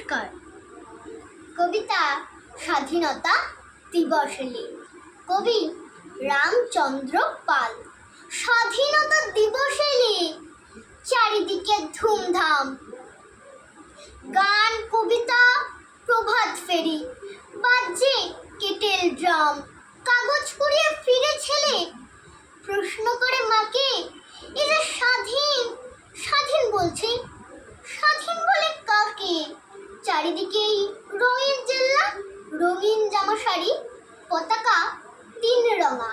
নমস্কার। কবিতা স্বাধীনতা দিবসেলি, কবি রামচন্দ্র পাল। স্বাধীনতা দিবসেলি, চারিদিকে ধুমধাম, গান, কবিতা, প্রভাত ফেরি, বাজছে কেটেল ড্রাম। কাগজ কুড়িয়ে ফিরে ছেলে, প্রশ্ন করে মাকে, এ যে স্বাধীন, স্বাধীন বলছে, স্বাধীন বলে কাকে? চারিদিকেই রঙিন জেল্লা, রঙিন জামা শাড়ি, পতাকা তিন রঙা,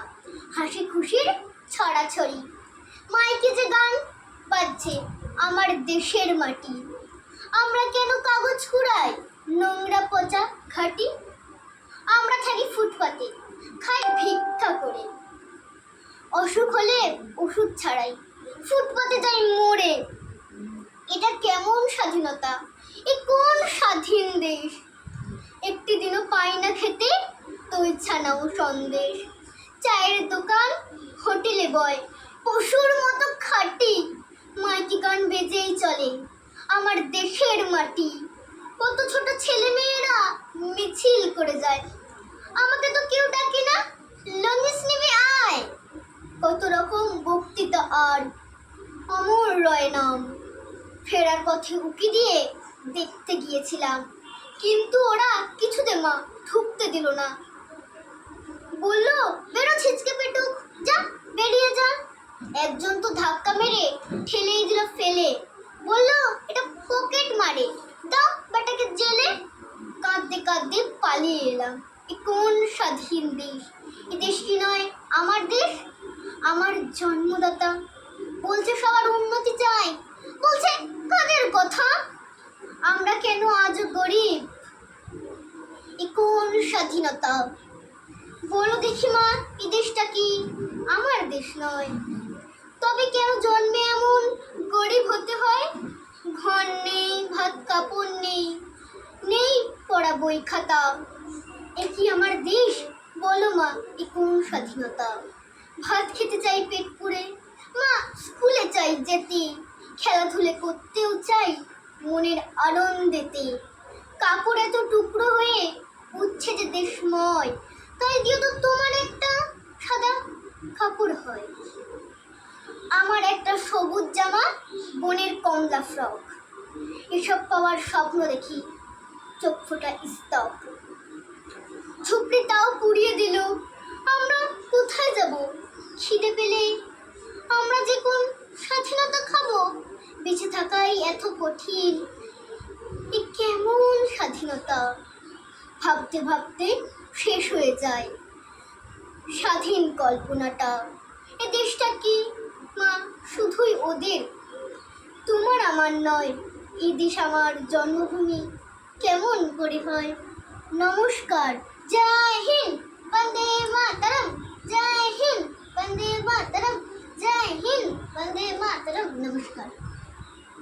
হাসি খুশির ছড়াছড়ি। মাইকে যে গান বাজছে আমার দেশের মাটি। আমরা কেন কাগজ কুড়াই, নোংরা পচা ঘাটি? আমরা থাকি ফুটপাতে, খাই ভিক্ষা করে, অসুখ হলে ওষুধ ছাড়াই ফুটপাতে যাই মরে। এটা কেমন স্বাধীনতা? এ কোন স্বাধীন দেশ? একটি দিনও পাই না খেতে দই ছানা ও সন্দেশ। চায়ের দোকান, হোটেলে বয়, পশুর মতো খাটি। মাইকি গান বেজেই চলে আমার দেশের মাটি। কত ছোট ছেলে মেয়েরা মিছিল করে যায়, আমাকে তো কেউ ডাকে না, লঞ্চ নেমে আয়। কত রকম বক্তৃতা আর অমর রয় নাম। ফেরার পথে উকি দিয়ে দেখতে গিয়েছিলাম, কিন্তু ওরা কিছুতে মা ঢুকতে দিল না। বলল, বেরো ছিচকে পেটুক, যা বেরিয়ে যা। একজন তো ধাক্কা মেরে ঠেলেই দিল ফেলে, বলল এটা পকেট মারে, দাও বেটাকে জেলে। কাঁদতে কাঁদতে পালিয়ে এলাম। এ কোন স্বাধীন দেশ? এ দেশ কি নয় আমার দেশ? আমার জন্মদাতা বলছে সবার উন্নতি চাই, বলছে কাদের কথা? আমরা কেন আজ গরিব? এ কোন স্বাধীনতা? বলো দেখি মা, এই দেশটা কি আমার দেশ নয়? তবে কেন জন্মে এমন গরিব হতে হয়? ঘর নেই, ভাত কাপড় নেই, নেই পড়া বই খাতা। এ কি আমার দেশ? বলো মা, এ কোন স্বাধীনতা? ভাত খেতে চাই পেট পুড়ে, মা স্কুলে চাই যেতে, খেলাধুলে করতেও চাই মনের আনন্দেতে। কাপড় এত টুকরো হয়ে উঠছে যে দেশময়, তাই দিও তো তোমার একটা সাদা কাপড় হয়। আমার একটা সবুজ জামা, বোনের কমলা ফ্রক, এসব পাওয়ার স্বপ্ন দেখি চোখ ফোটা স্তব। ঝুপড়ি তাও পুড়িয়ে দিল, আমরা কোথায় যাব? খিদে পেলে আমরা যে কোন স্বাধীনতা খাবো? বেঁচে থাকাই এত কঠিন, এ কেমন স্বাধীনতা? ভাবতে ভাবতে শেষ হয়ে যায় স্বাধীন কল্পনাটা। এ দেশটা কি মা শুধুই ওদের, তোমার আমার নয়? এই দেশ আমার জন্মভূমি, কেমন করে হয়? নমস্কার, জয় হিন্দ, বন্দে